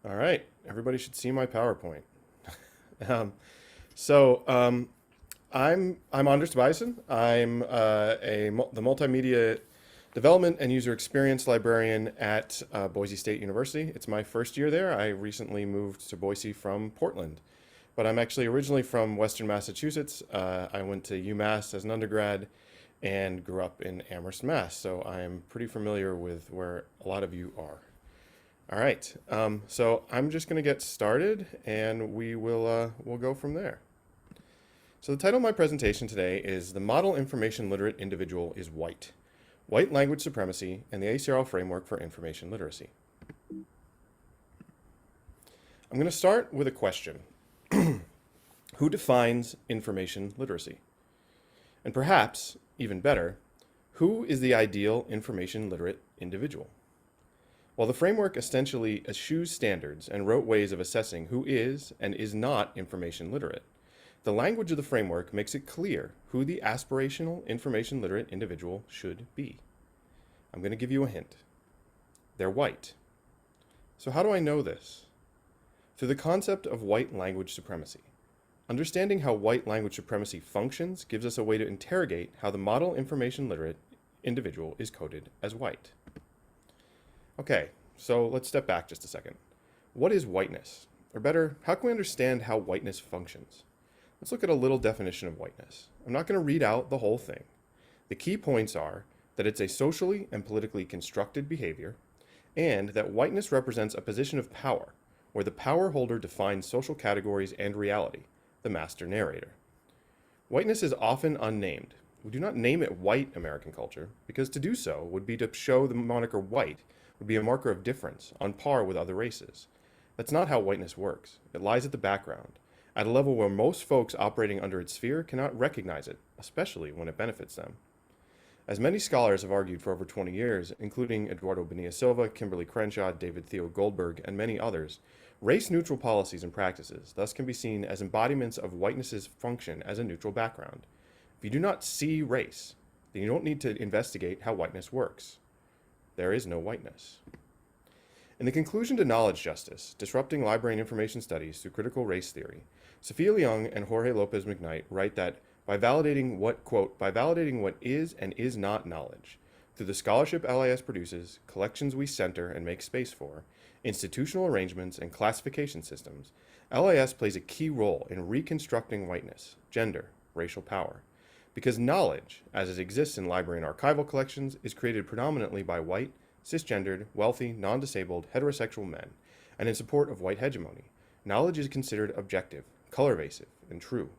All right, everybody should see my PowerPoint. um, so I'm Anders Tobiason. I'm the multimedia development and user experience librarian at Boise State University. It's my first year there. I recently moved to Boise from Portland, but I'm actually originally from Western Massachusetts. I went to UMass as an undergrad and grew up in Amherst, Mass. So I'm pretty familiar with where a lot of you are. All right, so I'm just going to get started, and we'll go from there. So the title of my presentation today is "The Model Information Literate Individual is White: White Language Supremacy and the ACRL Framework for Information Literacy." I'm going to start with a question: Who defines information literacy? And perhaps even better, who is the ideal information literate individual? While the framework essentially eschews standards and wrote ways of assessing who is and is not information literate, the language of the framework makes it clear who the aspirational information literate individual should be. I'm going to give you a hint. They're white. So how do I know this? Through the concept of white language supremacy. Understanding how white language supremacy functions gives us a way to interrogate how the model information literate individual is coded as white. Okay, so let's step back just a second. What is whiteness? Or better, how can we understand how whiteness functions? Let's look at a little definition of whiteness. I'm not going to read out the whole thing. The key points are that it's a socially and politically constructed behavior, and that whiteness represents a position of power, where the power holder defines social categories and reality, the master narrator. Whiteness is often unnamed. We do not name it white American culture, because to do so would be to show the moniker white would be a marker of difference, on par with other races. That's not how whiteness works. It lies at the background, at a level where most folks operating under its sphere cannot recognize it, especially when it benefits them. As many scholars have argued for over 20 years, including Eduardo Bonilla Silva, Kimberly Crenshaw, David Theo Goldberg, and many others, race-neutral policies and practices thus can be seen as embodiments of whiteness's function as a neutral background. If you do not see race, then you don't need to investigate how whiteness works. There is no whiteness. In the conclusion to Knowledge Justice, Disrupting Library and Information Studies Through Critical Race Theory, Sophia Leung and Jorge Lopez McKnight write that by validating what is and is not knowledge, through the scholarship LIS produces, collections we center and make space for, institutional arrangements and classification systems, LIS plays a key role in reconstructing whiteness, gender, racial power. Because knowledge, as it exists in library and archival collections, is created predominantly by white, cisgendered, wealthy, non-disabled, heterosexual men, and in support of white hegemony. Knowledge is considered objective, color-evasive, and true.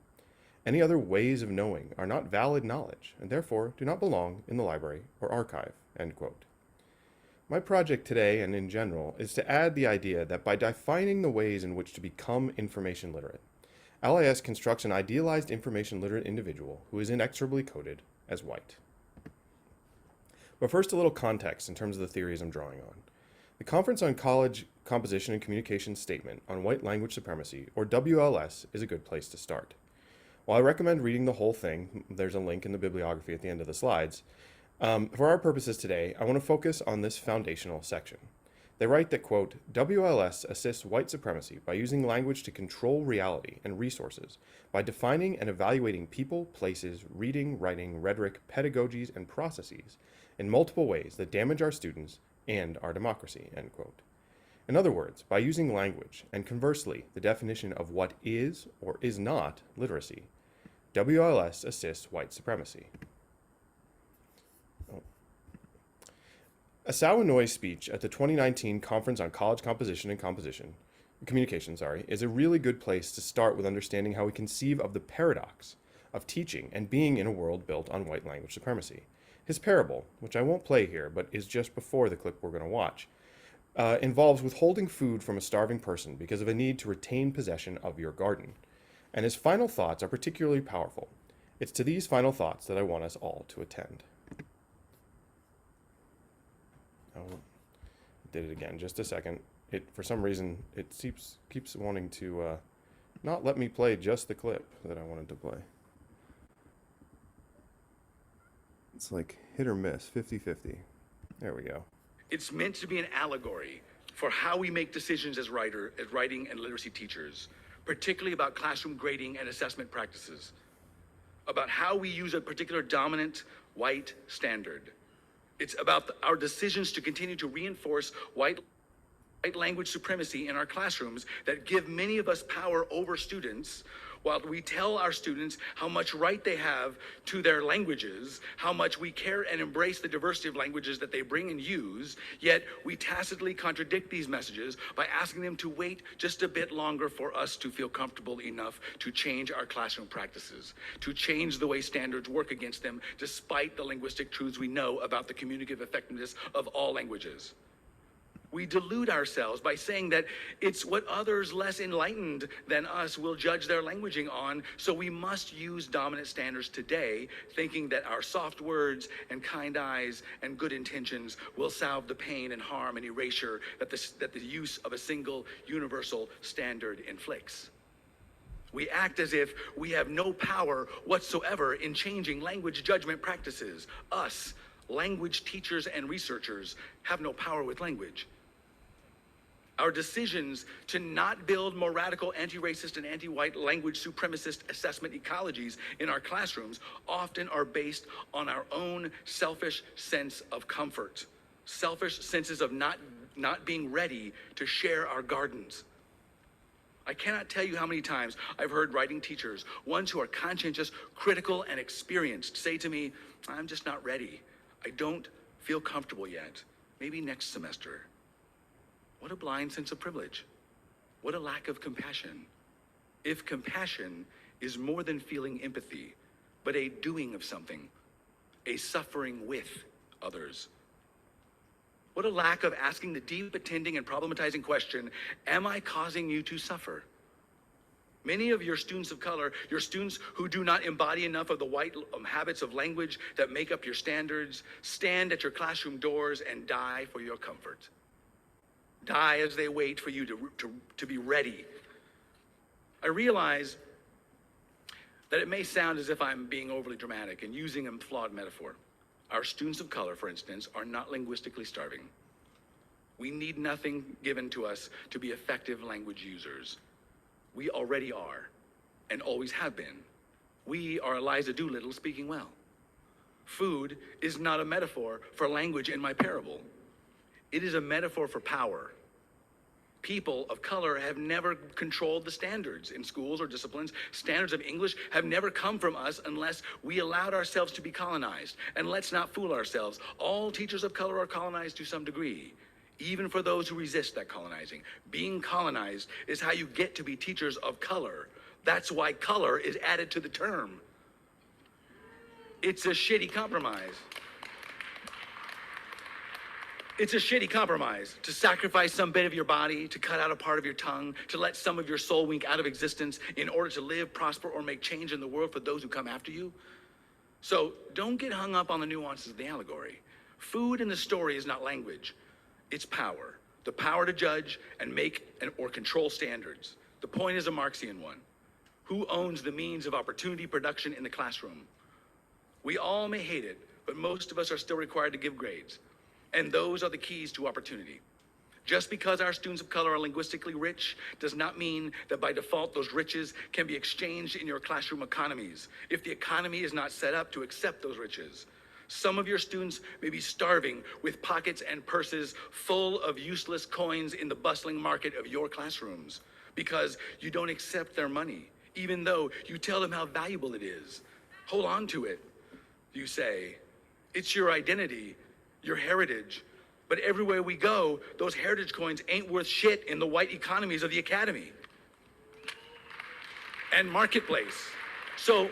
Any other ways of knowing are not valid knowledge, and therefore do not belong in the library or archive." End quote. My project today, and in general, is to add the idea that by defining the ways in which to become information literate, LIS constructs an idealized information literate individual who is inexorably coded as white. But first, a little context in terms of the theories I'm drawing on. The Conference on College Composition and Communication Statement on White Language Supremacy, or WLS, is a good place to start. While I recommend reading the whole thing, there's a link in the bibliography at the end of the slides, for our purposes today, I want to focus on this foundational section. They write that, quote, WLS assists white supremacy by using language to control reality and resources, by defining and evaluating people, places, reading, writing, rhetoric, pedagogies, and processes in multiple ways that damage our students and our democracy, end quote. In other words, by using language, and conversely, the definition of what is or is not literacy, WLS assists white supremacy. A Sawinoy speech at the 2019 Conference on College Composition and Communication, is a really good place to start with understanding how we conceive of the paradox of teaching and being in a world built on white language supremacy. His parable, which I won't play here, but is just before the clip we're going to watch, involves withholding food from a starving person because of a need to retain possession of your garden. And his final thoughts are particularly powerful. It's to these final thoughts that I want us all to attend. Oh, did it again. Just a second. For some reason, it keeps wanting to not let me play just the clip that I wanted to play. It's like hit or miss, 50-50. There we go. It's meant to be an allegory for how we make decisions as writing and literacy teachers, particularly about classroom grading and assessment practices, about how we use a particular dominant white standard. It's about our decisions to continue to reinforce white language supremacy in our classrooms that give many of us power over students, while we tell our students how much right they have to their languages, how much we care and embrace the diversity of languages that they bring and use, yet we tacitly contradict these messages by asking them to wait just a bit longer for us to feel comfortable enough to change our classroom practices, to change the way standards work against them, despite the linguistic truths we know about the communicative effectiveness of all languages. We delude ourselves by saying that it's what others less enlightened than us will judge their languaging on, so we must use dominant standards today, thinking that our soft words and kind eyes and good intentions will salve the pain and harm and erasure that the use of a single universal standard inflicts. We act as if we have no power whatsoever in changing language judgment practices. Us, language teachers and researchers, have no power with language. Our decisions to not build more radical anti-racist and anti-white language supremacist assessment ecologies in our classrooms often are based on our own selfish sense of comfort, selfish senses of not being ready to share our gardens. I cannot tell you how many times I've heard writing teachers, ones who are conscientious, critical, and experienced, say to me, "I'm just not ready. I don't feel comfortable yet. Maybe next semester." What a blind sense of privilege. What a lack of compassion. If compassion is more than feeling empathy, but a doing of something, a suffering with others. What a lack of asking the deep, attending, and problematizing question, am I causing you to suffer? Many of your students of color, your students who do not embody enough of the white habits of language that make up your standards, stand at your classroom doors and die for your comfort. Die as they wait for you to be ready. I realize that it may sound as if I'm being overly dramatic and using a flawed metaphor. Our students of color, for instance, are not linguistically starving. We need nothing given to us to be effective language users. We already are, and always have been. We are Eliza Doolittle speaking well. Food is not a metaphor for language in my parable. It is a metaphor for power. People of color have never controlled the standards in schools or disciplines. Standards of English have never come from us unless we allowed ourselves to be colonized. And let's not fool ourselves. All teachers of color are colonized to some degree, even for those who resist that colonizing. Being colonized is how you get to be teachers of color. That's why color is added to the term. It's a shitty compromise. It's a shitty compromise to sacrifice some bit of your body, to cut out a part of your tongue, to let some of your soul wink out of existence in order to live, prosper, or make change in the world for those who come after you. So don't get hung up on the nuances of the allegory. Food in the story is not language. It's power. The power to judge and make or control standards. The point is a Marxian one. Who owns the means of opportunity production in the classroom? We all may hate it, but most of us are still required to give grades. And those are the keys to opportunity. Just because our students of color are linguistically rich does not mean that by default those riches can be exchanged in your classroom economies, if the economy is not set up to accept those riches. Some of your students may be starving with pockets and purses full of useless coins in the bustling market of your classrooms because you don't accept their money, even though you tell them how valuable it is. Hold on to it, you say. It's your identity, your heritage. But everywhere we go, those heritage coins ain't worth shit in the white economies of the academy and marketplace. So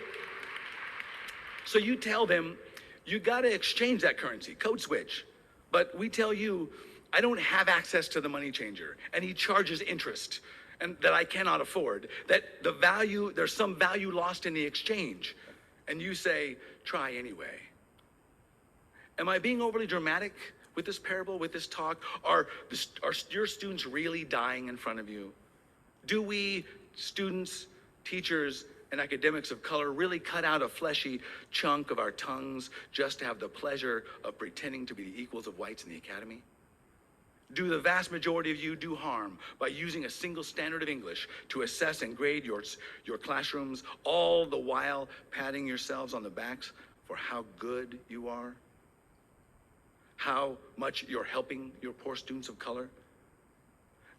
you tell them, you gotta exchange that currency, code switch. But we tell you, I don't have access to the money changer, and he charges interest, and that I cannot afford, that the value, there's some value lost in the exchange. And you say, try anyway. Am I being overly dramatic with this parable, with this talk? Are your students really dying in front of you? Do we, students, teachers, and academics of color, really cut out a fleshy chunk of our tongues just to have the pleasure of pretending to be the equals of whites in the academy? Do the vast majority of you do harm by using a single standard of English to assess and grade your classrooms, all the while patting yourselves on the backs for how good you are? How much you're helping your poor students of color?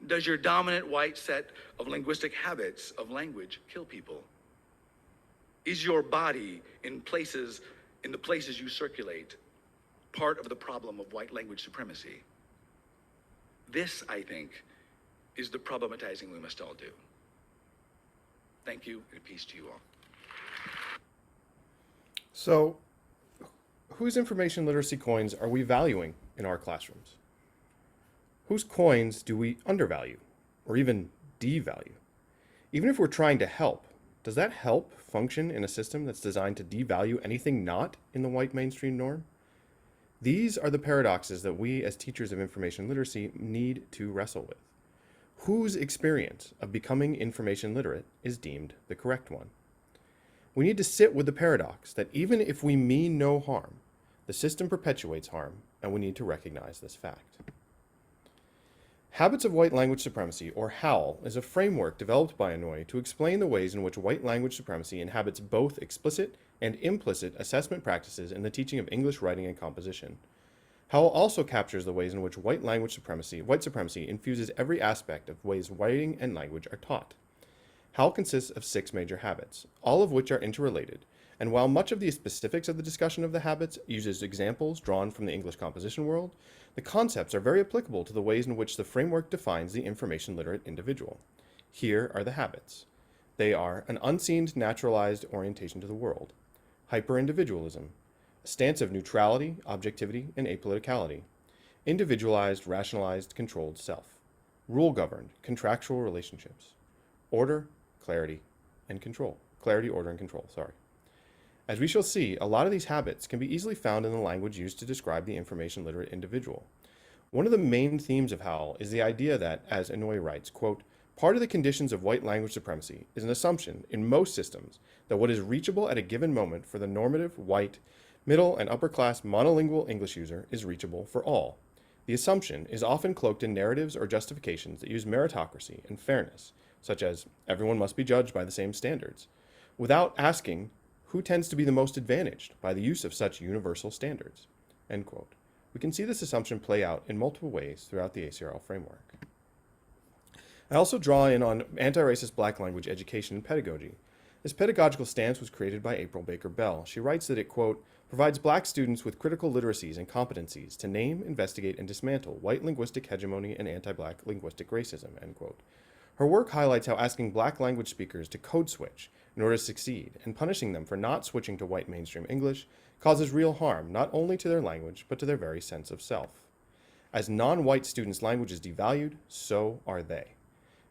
Does your dominant white set of linguistic habits of language kill people? Is your body in the places you circulate part of the problem of white language supremacy? This, I think, is the problematizing we must all do. Thank you, and peace to you all. So, whose information literacy coins are we valuing in our classrooms? Whose coins do we undervalue, or even devalue? Even if we're trying to help, does that help function in a system that's designed to devalue anything not in the white mainstream norm? These are the paradoxes that we as teachers of information literacy need to wrestle with. Whose experience of becoming information literate is deemed the correct one? We need to sit with the paradox that even if we mean no harm, the system perpetuates harm, and we need to recognize this fact. Habits of White Language Supremacy, or HOWL, is a framework developed by Inouye to explain the ways in which white language supremacy inhabits both explicit and implicit assessment practices in the teaching of English writing and composition. HOWL also captures the ways in which white supremacy infuses every aspect of ways writing and language are taught. HOWL consists of 6 major habits, all of which are interrelated, and while much of the specifics of the discussion of the habits uses examples drawn from the English composition world, the concepts are very applicable to the ways in which the framework defines the information literate individual. Here are the habits. They are an unseen naturalized orientation to the world, hyper-individualism, a stance of neutrality, objectivity, and apoliticality, individualized, rationalized, controlled self, rule-governed, contractual relationships, order, clarity, and control. Clarity, order, and control, sorry. As we shall see, a lot of these habits can be easily found in the language used to describe the information literate individual. One of the main themes of HOWL is the idea that, as Inouye writes, quote, part of the conditions of white language supremacy is an assumption in most systems that what is reachable at a given moment for the normative, white, middle, and upper class monolingual English user is reachable for all. The assumption is often cloaked in narratives or justifications that use meritocracy and fairness, such as everyone must be judged by the same standards, without asking who tends to be the most advantaged by the use of such universal standards, end quote. We can see this assumption play out in multiple ways throughout the ACRL framework. I also draw in on antiracist Black language education and pedagogy. This pedagogical stance was created by April Baker Bell. She writes that it, quote, provides Black students with critical literacies and competencies to name, investigate, and dismantle white linguistic hegemony and anti-Black linguistic racism, end quote. Her work highlights how asking Black language speakers to code switch in order to succeed and punishing them for not switching to white mainstream English causes real harm not only to their language but to their very sense of self. As non-white students' language is devalued, so are they.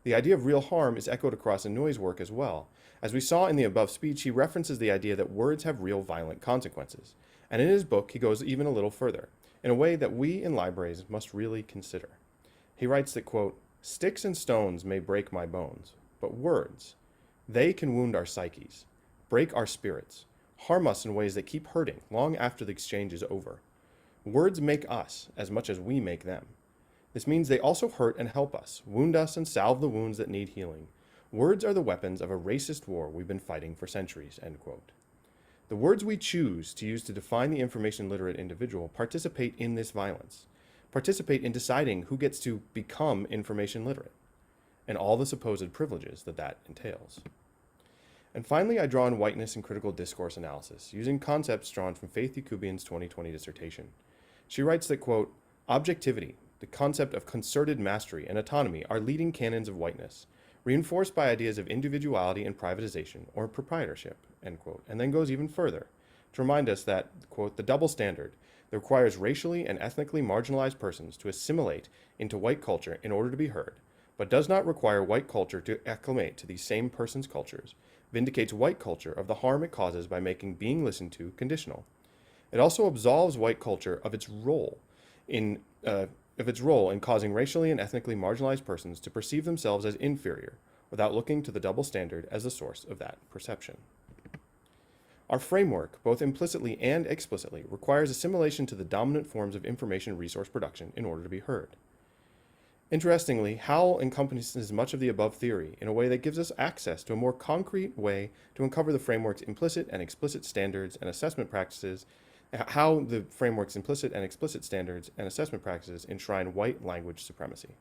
The idea of real harm is echoed across Inouye's work as well. As we saw in the above speech, he references the idea that words have real violent consequences. And in his book, he goes even a little further, in a way that we in libraries must really consider. He writes that, quote, sticks and stones may break my bones, but words, they can wound our psyches, break our spirits, harm us in ways that keep hurting long after the exchange is over. Words make us as much as we make them. This means they also hurt and help us, wound us and salve the wounds that need healing. Words are the weapons of a racist war we've been fighting for centuries, end quote. The words we choose to use to define the information literate individual participate in this violence, participate in deciding who gets to become information literate, and all the supposed privileges that that entails. And finally, I draw on whiteness and critical discourse analysis, using concepts drawn from Faith Yakubian's 2020 dissertation. She writes that, quote, objectivity, the concept of concerted mastery and autonomy are leading canons of whiteness, reinforced by ideas of individuality and privatization or proprietorship, end quote, and then goes even further to remind us that, quote, the double standard that requires racially and ethnically marginalized persons to assimilate into white culture in order to be heard, but does not require white culture to acclimate to these same persons' cultures, vindicates white culture of the harm it causes by making being listened to conditional. It also absolves white culture of its role in causing racially and ethnically marginalized persons to perceive themselves as inferior, without looking to the double standard as the source of that perception. Our framework, both implicitly and explicitly, requires assimilation to the dominant forms of information resource production in order to be heard. Interestingly, HOWL encompasses much of the above theory in a way that gives us access to a more concrete way to uncover the framework's implicit and explicit standards and assessment practices, how the framework's implicit and explicit standards and assessment practices enshrine white language supremacy.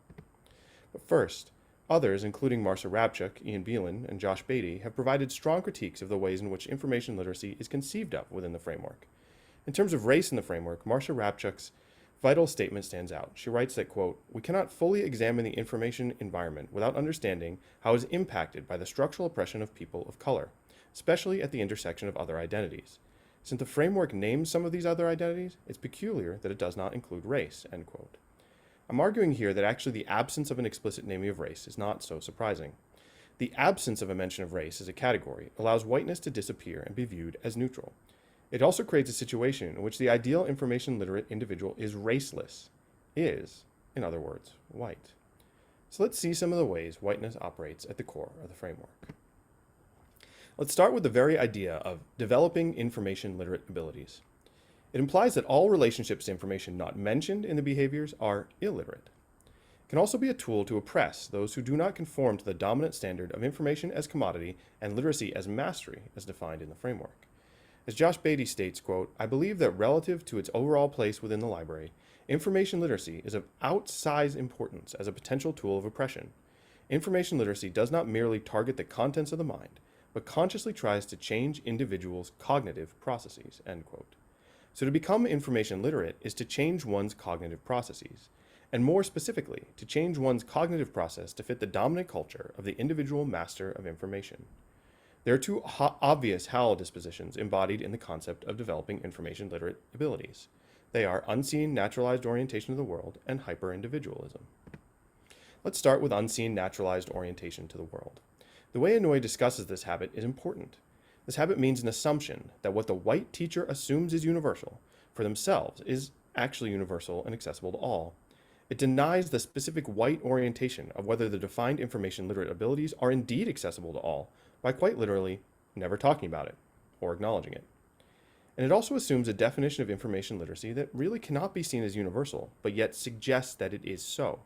But first, others, including Marcia Rabchuk, Ian Beelan, and Josh Beatty, have provided strong critiques of the ways in which information literacy is conceived of within the framework. In terms of race in the framework, Marcia Rabchuk's vital statement stands out. She writes that, quote, "We cannot fully examine the information environment without understanding how it is impacted by the structural oppression of people of color, especially at the intersection of other identities. Since the framework names some of these other identities, it's peculiar that it does not include race," end quote. I'm arguing here that actually the absence of an explicit naming of race is not so surprising. The absence of a mention of race as a category allows whiteness to disappear and be viewed as neutral. It also creates a situation in which the ideal information literate individual is raceless, is, in other words, white. So let's see some of the ways whiteness operates at the core of the framework. Let's start with the very idea of developing information literate abilities. It implies that all relationships to information not mentioned in the behaviors are illiterate. It can also be a tool to oppress those who do not conform to the dominant standard of information as commodity and literacy as mastery as defined in the framework. As Josh Beatty states, quote, "I believe that relative to its overall place within the library, information literacy is of outsized importance as a potential tool of oppression. Information literacy does not merely target the contents of the mind, but consciously tries to change individuals' cognitive processes," end quote. So to become information literate is to change one's cognitive processes, and more specifically, to change one's cognitive process to fit the dominant culture of the individual master of information. There are two obvious HOWL dispositions embodied in the concept of developing information literate abilities. They are unseen naturalized orientation to the world and hyper-individualism. Let's start with unseen naturalized orientation to the world. The way Inouye discusses this habit is important. This habit means an assumption that what the white teacher assumes is universal for themselves is actually universal and accessible to all. It denies the specific white orientation of whether the defined information literate abilities are indeed accessible to all by quite literally never talking about it or acknowledging it. And it also assumes a definition of information literacy that really cannot be seen as universal, but yet suggests that it is so.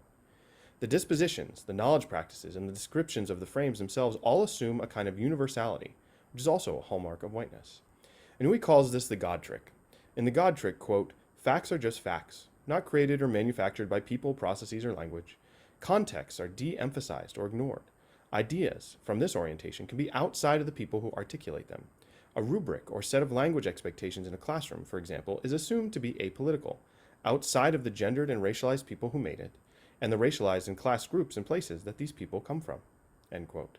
The dispositions, the knowledge practices, and the descriptions of the frames themselves all assume a kind of universality, which is also a hallmark of whiteness. Inouye calls this the God trick. In the God trick, quote, "Facts are just facts, not created or manufactured by people, processes, or language. Contexts are de-emphasized or ignored. Ideas from this orientation can be outside of the people who articulate them. A rubric or set of language expectations in a classroom, for example, is assumed to be apolitical, outside of the gendered and racialized people who made it, and the racialized and class groups and places that these people come from," end quote.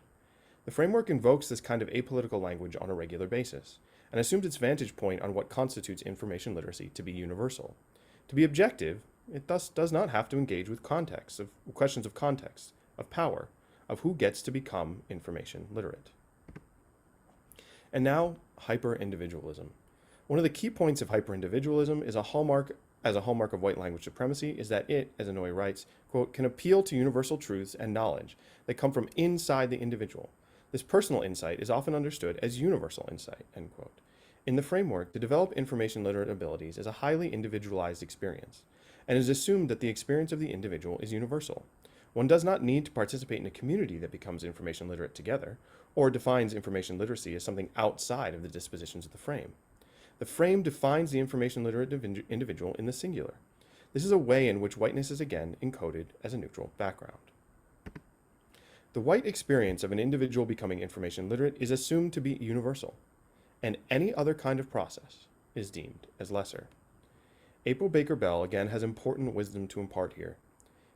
The framework invokes this kind of apolitical language on a regular basis, and assumes its vantage point on what constitutes information literacy to be universal. To be objective, it thus does not have to engage with questions of context, of power, of who gets to become information literate. And now, hyper-individualism. One of the key points of hyper-individualism is a hallmark of white language supremacy is that it, as Inouye writes, quote, "can appeal to universal truths and knowledge that come from inside the individual. This personal insight is often understood as universal insight," end quote. In the framework, to develop information literate abilities is a highly individualized experience, and it is assumed that the experience of the individual is universal. One does not need to participate in a community that becomes information literate together, or defines information literacy as something outside of the dispositions of the frame. The frame defines the information literate individual in the singular. This is a way in which whiteness is again encoded as a neutral background. The white experience of an individual becoming information literate is assumed to be universal, and any other kind of process is deemed as lesser. April Baker Bell again has important wisdom to impart here.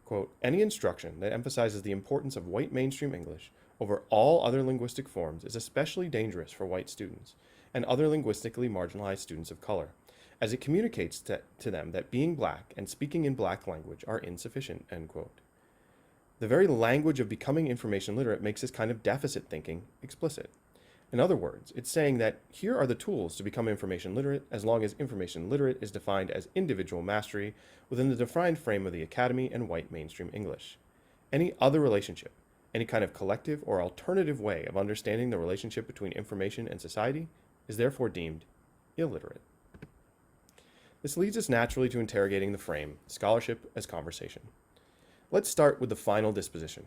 Quote, "Any instruction that emphasizes the importance of white mainstream English over all other linguistic forms is especially dangerous for white students and other linguistically marginalized students of color, as it communicates to them that being black and speaking in black language are insufficient," end quote. The very language of becoming information literate makes this kind of deficit thinking explicit. In other words, it's saying that here are the tools to become information literate as long as information literate is defined as individual mastery within the defined frame of the academy and white mainstream English. Any other relationship, any kind of collective or alternative way of understanding the relationship between information and society is therefore deemed illiterate. This leads us naturally to interrogating the frame, scholarship as conversation. Let's start with the final disposition.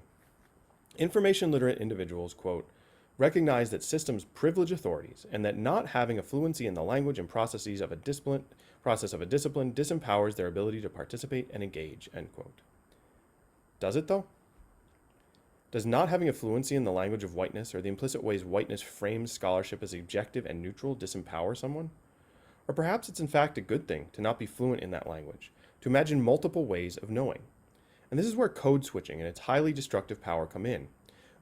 Information literate individuals, quote, recognize that systems privilege authorities and that not having a fluency in the language and processes of a discipline disempowers their ability to participate and engage, end quote. Does it though? Does not having a fluency in the language of whiteness or the implicit ways whiteness frames scholarship as objective and neutral disempower someone? Or perhaps it's in fact a good thing to not be fluent in that language, to imagine multiple ways of knowing. And this is where code switching and its highly destructive power come in.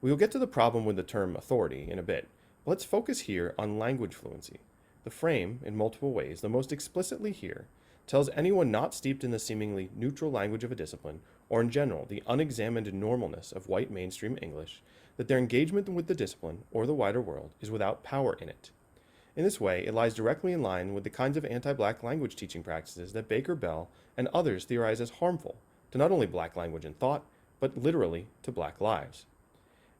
We will get to the problem with the term authority in a bit, but let's focus here on language fluency. The frame, in multiple ways, the most explicitly here, tells anyone not steeped in the seemingly neutral language of a discipline, or in general, the unexamined normalness of white mainstream English, that their engagement with the discipline, or the wider world, is without power in it. In this way, it lies directly in line with the kinds of anti-black language teaching practices that Baker Bell and others theorize as harmful to not only black language and thought, but literally to black lives.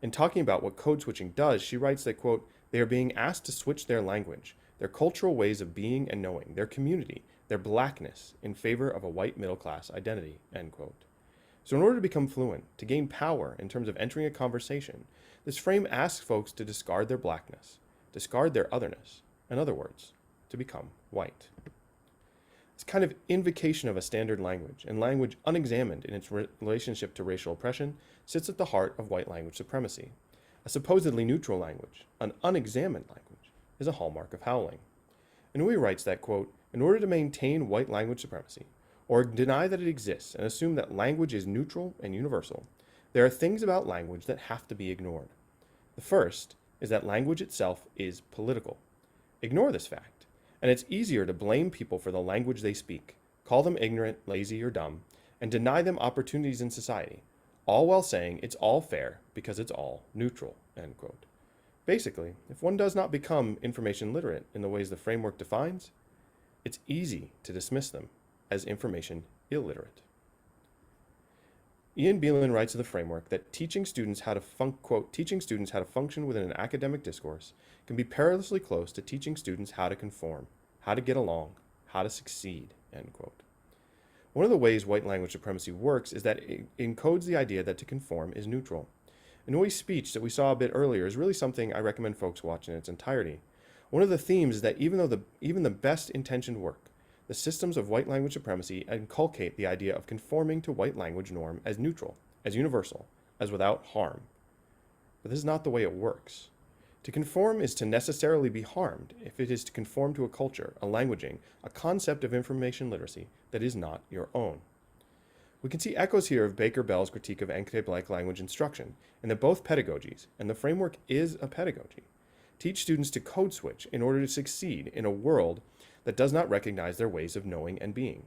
In talking about what code switching does, she writes that, quote, they are being asked to switch their language, their cultural ways of being and knowing, their community, their blackness, in favor of a white middle-class identity, end quote. So in order to become fluent, to gain power in terms of entering a conversation, this frame asks folks to discard their blackness, discard their otherness, in other words, to become white. This kind of invocation of a standard language, and language unexamined in its relationship to racial oppression, sits at the heart of white language supremacy. A supposedly neutral language, an unexamined language, is a hallmark of howling. Inouye writes that, quote, in order to maintain white language supremacy, or deny that it exists and assume that language is neutral and universal, there are things about language that have to be ignored. The first is that language itself is political. Ignore this fact, and it's easier to blame people for the language they speak, call them ignorant, lazy, or dumb, and deny them opportunities in society, all while saying it's all fair because it's all neutral, end quote. Basically, if one does not become information literate in the ways the framework defines, it's easy to dismiss them as information illiterate. Ian Beelan writes of the framework that teaching students how to function within an academic discourse can be perilously close to teaching students how to conform, how to get along, how to succeed, end quote. One of the ways white language supremacy works is that it encodes the idea that to conform is neutral. Inouye's speech that we saw a bit earlier is really something I recommend folks watch in its entirety. One of the themes is that even the best intentioned work, the systems of white language supremacy inculcate the idea of conforming to white language norm as neutral, as universal, as without harm. But this is not the way it works. To conform is to necessarily be harmed if it is to conform to a culture, a languaging, a concept of information literacy that is not your own. We can see echoes here of Baker Bell's critique of anti-black language instruction, and that both pedagogies, and the framework is a pedagogy, teach students to code switch in order to succeed in a world that does not recognize their ways of knowing and being.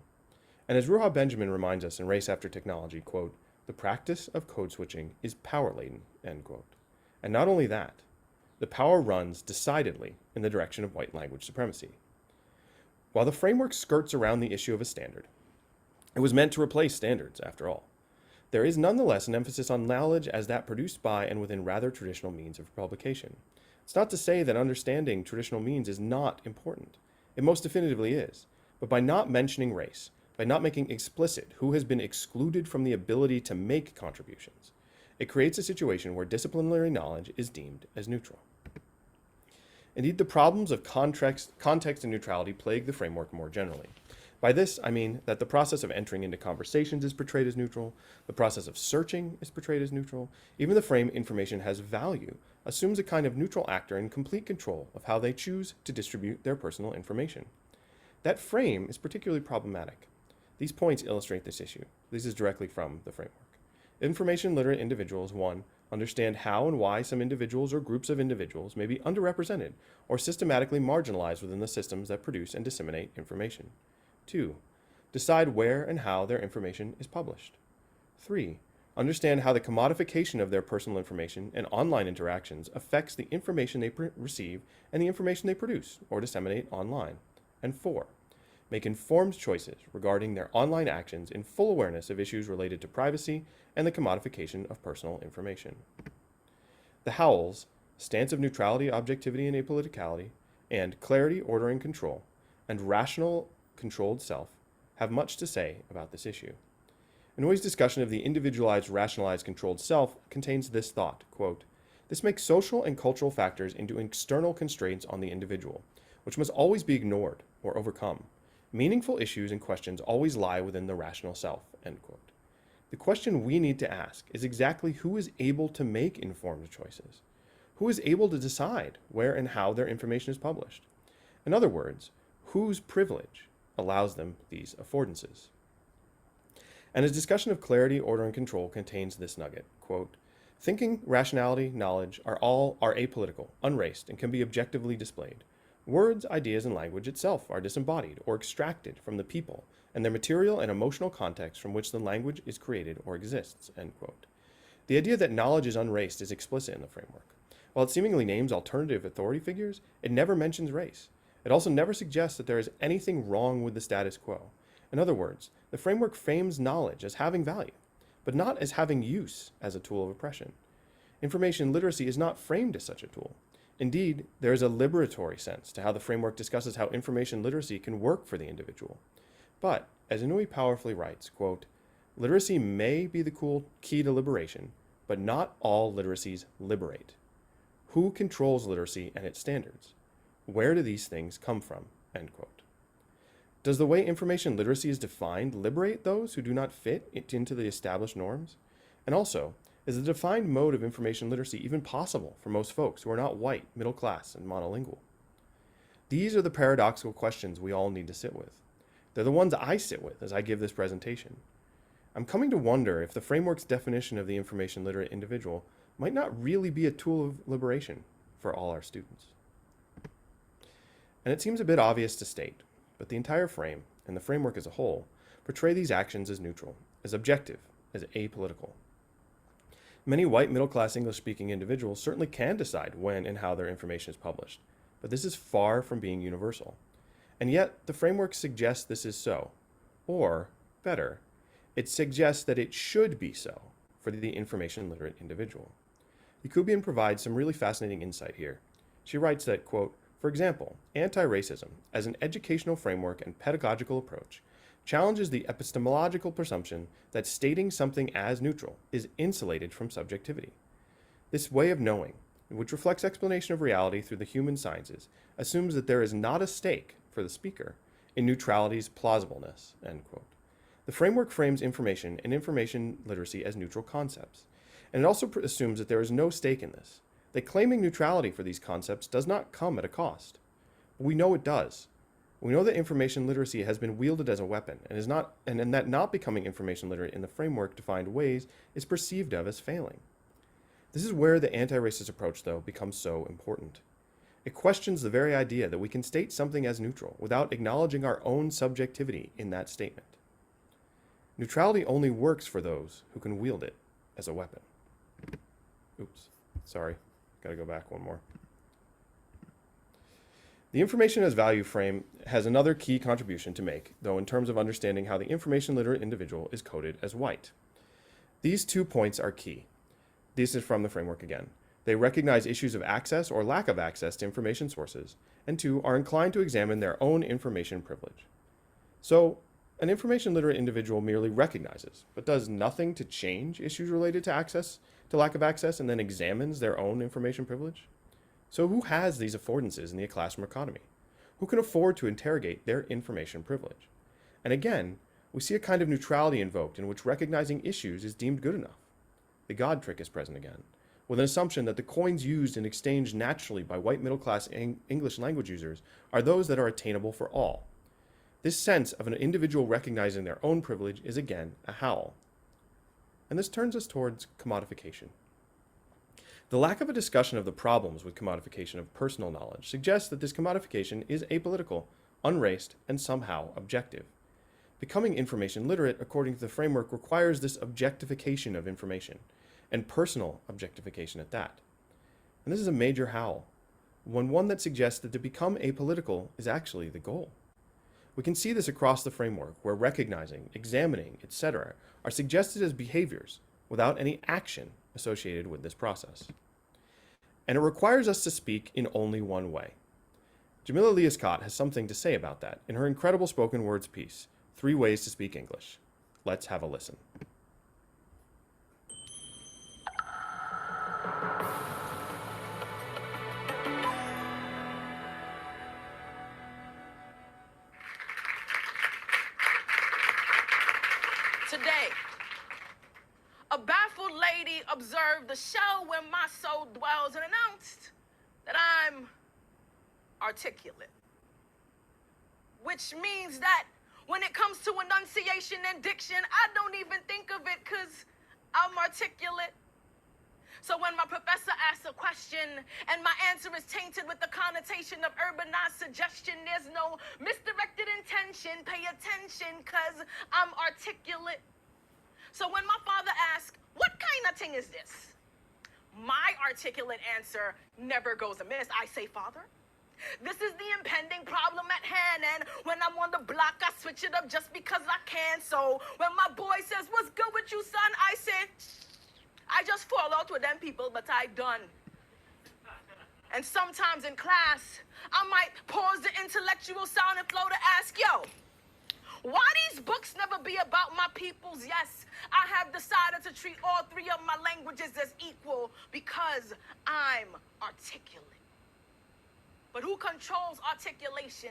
And as Ruha Benjamin reminds us in Race After Technology, quote, the practice of code switching is power-laden, end quote. And not only that, the power runs decidedly in the direction of white language supremacy. While the framework skirts around the issue of a standard, it was meant to replace standards, after all. There is nonetheless an emphasis on knowledge as that produced by and within rather traditional means of publication. It's not to say that understanding traditional means is not important. It most definitively is. But by not mentioning race, by not making explicit who has been excluded from the ability to make contributions, it creates a situation where disciplinary knowledge is deemed as neutral. Indeed, the problems of context and neutrality plague the framework more generally. By this, I mean that the process of entering into conversations is portrayed as neutral, the process of searching is portrayed as neutral, even the frame information has value assumes a kind of neutral actor in complete control of how they choose to distribute their personal information. That frame is particularly problematic. These points illustrate this issue. This is directly from the framework. Information literate individuals, 1, understand how and why some individuals or groups of individuals may be underrepresented or systematically marginalized within the systems that produce and disseminate information. 2, decide where and how their information is published. 3, understand how the commodification of their personal information and online interactions affects the information they receive and the information they produce or disseminate online. And 4, make informed choices regarding their online actions in full awareness of issues related to privacy and the commodification of personal information. The HOWLs, stance of neutrality, objectivity, and apoliticality, and clarity, order, and control, and rational, controlled self, have much to say about this issue. Inouye's discussion of the individualized, rationalized, controlled self contains this thought, quote, "This makes social and cultural factors into external constraints on the individual, which must always be ignored or overcome. Meaningful issues and questions always lie within the rational self," end quote. The question we need to ask is exactly who is able to make informed choices? Who is able to decide where and how their information is published? In other words, whose privilege allows them these affordances? And his discussion of clarity, order, and control contains this nugget, quote, "Thinking, rationality, knowledge are apolitical, unraced, and can be objectively displayed. Words, ideas, and language itself are disembodied or extracted from the people and their material and emotional context from which the language is created or exists," end quote. The idea that knowledge is unraced is explicit in the framework. While it seemingly names alternative authority figures, it never mentions race. It also never suggests that there is anything wrong with the status quo. In other words, the framework frames knowledge as having value, but not as having use as a tool of oppression. Information literacy is not framed as such a tool. Indeed, there is a liberatory sense to how the framework discusses how information literacy can work for the individual. But, as Inouye powerfully writes, quote, "Literacy may be the key to liberation, but not all literacies liberate. Who controls literacy and its standards? Where do these things come from?" End quote. Does the way information literacy is defined liberate those who do not fit into the established norms? And also, is the defined mode of information literacy even possible for most folks who are not white, middle class, and monolingual? These are the paradoxical questions we all need to sit with. They're the ones I sit with as I give this presentation. I'm coming to wonder if the framework's definition of the information literate individual might not really be a tool of liberation for all our students. And it seems a bit obvious to state, but the entire frame, and the framework as a whole, portray these actions as neutral, as objective, as apolitical. Many white middle-class English-speaking individuals certainly can decide when and how their information is published, but this is far from being universal. And yet, the framework suggests this is so. Or, better, it suggests that it should be so for the information literate individual. Yakubian provides some really fascinating insight here. She writes that, quote, "For example, anti-racism, as an educational framework and pedagogical approach, challenges the epistemological presumption that stating something as neutral is insulated from subjectivity. This way of knowing, which reflects explanation of reality through the human sciences, assumes that there is not a stake for the speaker in neutrality's plausibleness," end quote. The framework frames information and information literacy as neutral concepts, and it also assumes that there is no stake in this, that claiming neutrality for these concepts does not come at a cost. But we know it does. We know that information literacy has been wielded as a weapon and that not becoming information literate in the framework defined ways is perceived of as failing. This is where the anti-racist approach, though, becomes so important. It questions the very idea that we can state something as neutral without acknowledging our own subjectivity in that statement. Neutrality only works for those who can wield it as a weapon. Oops, sorry, gotta go back one more. The information as value frame has another key contribution to make, though, in terms of understanding how the information literate individual is coded as white. These 2 points are key. This is from the framework again. They recognize issues of access or lack of access to information sources, and 2, are inclined to examine their own information privilege. So, an information literate individual merely recognizes, but does nothing to change issues related to lack of access, and then examines their own information privilege? So who has these affordances in the classroom economy? Who can afford to interrogate their information privilege? And again, we see a kind of neutrality invoked in which recognizing issues is deemed good enough. The God trick is present again, with an assumption that the coins used and exchanged naturally by white middle-class English language users are those that are attainable for all. This sense of an individual recognizing their own privilege is again a HOWL. And this turns us towards commodification. The lack of a discussion of the problems with commodification of personal knowledge suggests that this commodification is apolitical, unraced, and somehow objective. Becoming information literate, according to the framework, requires this objectification of information, and personal objectification at that. And this is a major HOWL, one that suggests that to become apolitical is actually the goal. We can see this across the framework, where recognizing, examining, etc. are suggested as behaviors without any action associated with this process. And it requires us to speak in only one way. Jamila Liascott has something to say about that in her incredible spoken words piece, 3 Ways to Speak English. Let's have a listen. lady observed the shell where my soul dwells and announced that I'm articulate. Which means that when it comes to enunciation and diction, I don't even think of it because I'm articulate. So when my professor asks a question and my answer is tainted with the connotation of urbanized suggestion, there's no misdirected intention. Pay attention because I'm articulate. So when my father asks, what kind of thing is this? My articulate answer never goes amiss. I say, Father, this is the impending problem at hand, and when I'm on the block, I switch it up just because I can. So when my boy says, what's good with you, son? I say, I just fall out with them people, but I done. And sometimes in class, I might pause the intellectual sound and flow to ask, yo, why these books never be about my peoples? Yes, I have decided to treat all three of my languages as equal because I'm articulate. But who controls articulation?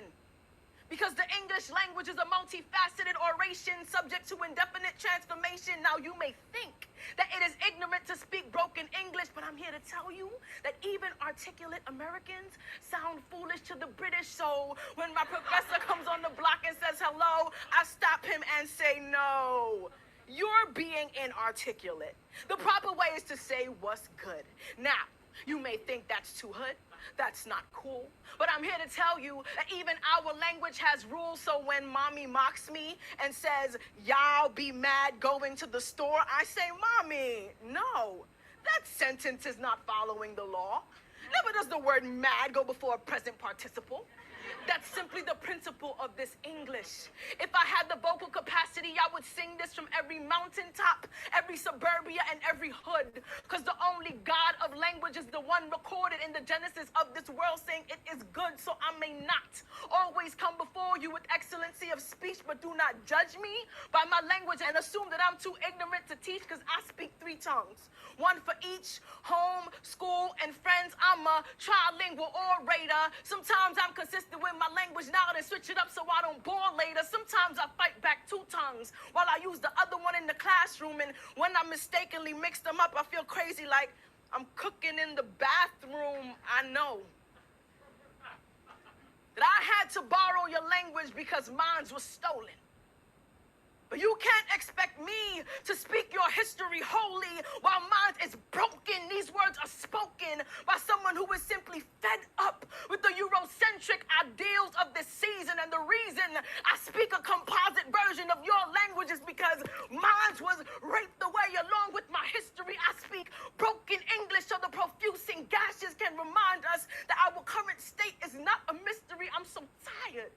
Because the English language is a multifaceted oration subject to indefinite transformation. Now you may think that it is ignorant to speak broken English, but I'm here to tell you that even articulate Americans sound foolish to the British. So when my professor comes on the block and says hello, I stop him and say, no, you're being inarticulate. The proper way is to say what's good. Now, you may think that's too hood. That's not cool. But I'm here to tell you that even our language has rules. So when mommy mocks me and says, y'all be mad going to the store, I say, mommy, no, that sentence is not following the law. Never does the word mad go before a present participle. That's simply the principle of this English. If I had the vocal capacity, I would sing this from every mountaintop, every suburbia, and every hood. Because the only God of language is the one recorded in the Genesis of this world saying it is good, so I may not always come before you with excellency of speech, but do not judge me by my language and assume that I'm too ignorant to teach because I speak 3 tongues. One for each, home, school, and friends. I'm a trilingual orator. Sometimes I'm consistent with my language now and switch it up so I don't bore later. Sometimes I fight back 2 tongues while I use the other one in the classroom. And when I mistakenly mix them up, I feel crazy like I'm cooking in the bathroom. I know that I had to borrow your language because mine was stolen. But you can't expect me to speak your history wholly while mine is broken. These words are spoken by someone who is simply fed up with the Eurocentric ideals of this season. And the reason I speak a composite version of your language is because mine was raped away along with my history. I speak broken English so the profusing gashes can remind us that our current state is not a mystery. I'm so tired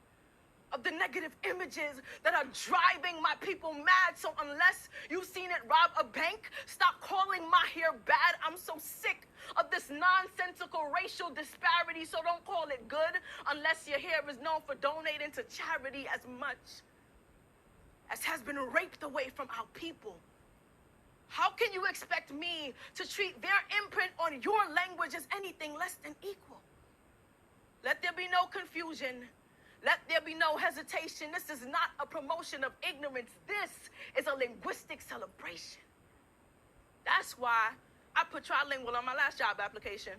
of the negative images that are driving my people mad. So unless you've seen it rob a bank, stop calling my hair bad. I'm so sick of this nonsensical racial disparity, so don't call it good unless your hair is known for donating to charity as much as has been raped away from our people. How can you expect me to treat their imprint on your language as anything less than equal? Let there be no confusion. Let there be no hesitation. This is not a promotion of ignorance. This is a linguistic celebration. That's why I put trilingual on my last job application.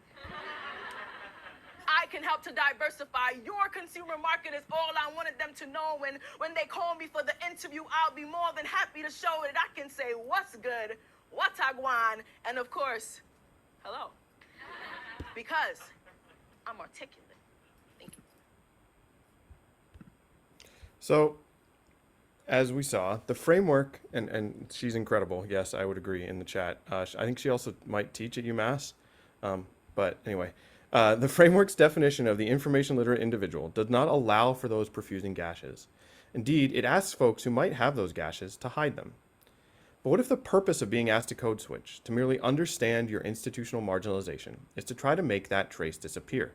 I can help to diversify your consumer market is all I wanted them to know. And when they call me for the interview, I'll be more than happy to show that I can say what's good, what's agwan, and of course, hello. Because I'm articulate. So, as we saw, the framework, and she's incredible. Yes, I would agree in the chat. I think she also might teach at UMass. But anyway, the framework's definition of the information literate individual does not allow for those profusing gashes. Indeed, it asks folks who might have those gashes to hide them. But what if the purpose of being asked to code switch, to merely understand your institutional marginalization, is to try to make that trace disappear?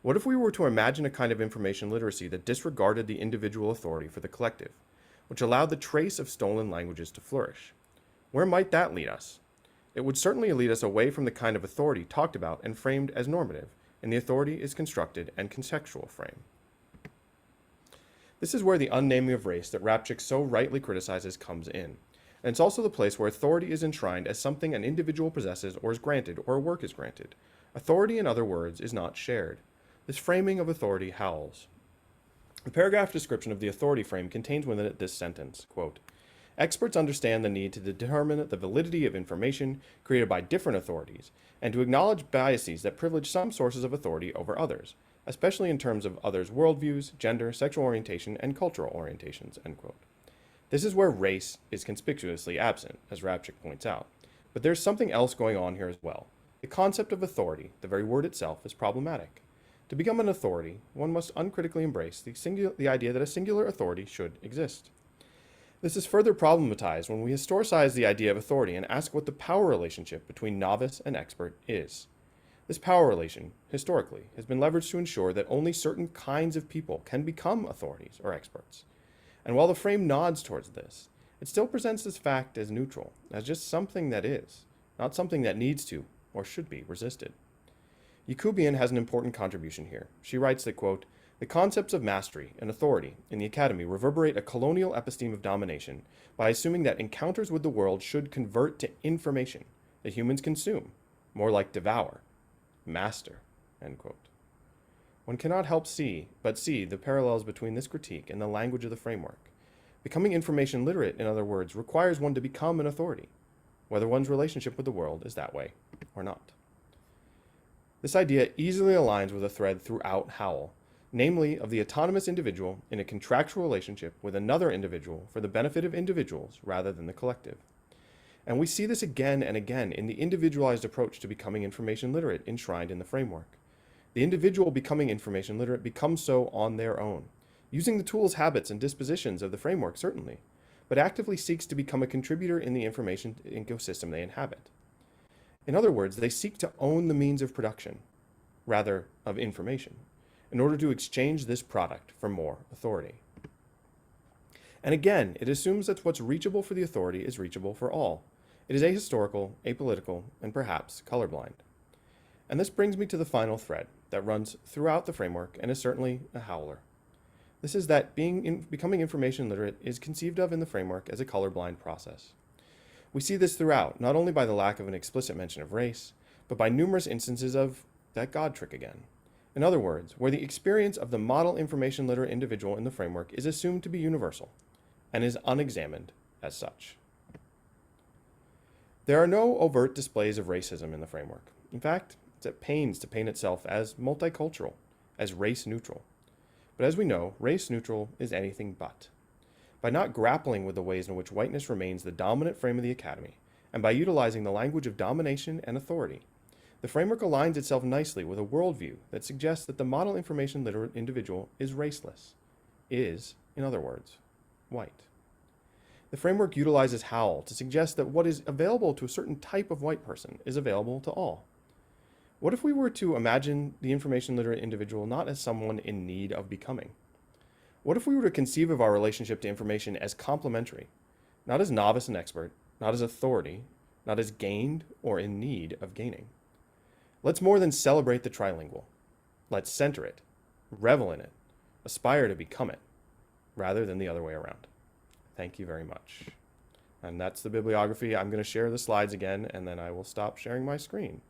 What if we were to imagine a kind of information literacy that disregarded the individual authority for the collective, which allowed the trace of stolen languages to flourish? Where might that lead us? It would certainly lead us away from the kind of authority talked about and framed as normative, and the authority is constructed and contextual frame. This is where the unnaming of race that Rapchick so rightly criticizes comes in. And it's also the place where authority is enshrined as something an individual possesses or is granted, or a work is granted. Authority, in other words, is not shared. This framing of authority howls. The paragraph description of the authority frame contains within it this sentence, quote, experts understand the need to determine the validity of information created by different authorities and to acknowledge biases that privilege some sources of authority over others, especially in terms of others' worldviews, gender, sexual orientation, and cultural orientations, end quote. This is where race is conspicuously absent, as Rabchik points out. But there's something else going on here as well. The concept of authority, the very word itself, is problematic. To become an authority, one must uncritically embrace the idea that a singular authority should exist. This is further problematized when we historicize the idea of authority and ask what the power relationship between novice and expert is. This power relation, historically, has been leveraged to ensure that only certain kinds of people can become authorities or experts. And while the frame nods towards this, it still presents this fact as neutral, as just something that is, not something that needs to or should be resisted. Yakubian has an important contribution here. She writes that, quote, the concepts of mastery and authority in the academy reverberate a colonial episteme of domination by assuming that encounters with the world should convert to information that humans consume, more like devour, master, end quote. One cannot help but see the parallels between this critique and the language of the framework. Becoming information literate, in other words, requires one to become an authority, whether one's relationship with the world is that way or not. This idea easily aligns with a thread throughout HOWL, namely of the autonomous individual in a contractual relationship with another individual for the benefit of individuals rather than the collective. And we see this again and again in the individualized approach to becoming information literate enshrined in the framework. The individual becoming information literate becomes so on their own, using the tools, habits, and dispositions of the framework certainly, but actively seeks to become a contributor in the information ecosystem they inhabit. In other words, they seek to own the means of production, rather of information, in order to exchange this product for more authority. And again, it assumes that what's reachable for the authority is reachable for all. It is ahistorical, apolitical, and perhaps colorblind. And this brings me to the final thread that runs throughout the framework and is certainly a howler. This is that becoming information literate is conceived of in the framework as a colorblind process. We see this throughout, not only by the lack of an explicit mention of race, but by numerous instances of that God trick again. In other words, where the experience of the model information literate individual in the framework is assumed to be universal and is unexamined as such. There are no overt displays of racism in the framework. In fact, it's at pains to paint itself as multicultural, as race neutral. But as we know, race neutral is anything but. By not grappling with the ways in which whiteness remains the dominant frame of the academy, and by utilizing the language of domination and authority, the framework aligns itself nicely with a worldview that suggests that the model information literate individual is raceless, is, in other words, white. The framework utilizes HOWL to suggest that what is available to a certain type of white person is available to all. What if we were to imagine the information literate individual not as someone in need of becoming? What if we were to conceive of our relationship to information as complementary, not as novice and expert, not as authority, not as gained or in need of gaining? Let's more than celebrate the trilingual. Let's center it, revel in it, aspire to become it, rather than the other way around. Thank you very much. And that's the bibliography. I'm going to share the slides again, and then I will stop sharing my screen.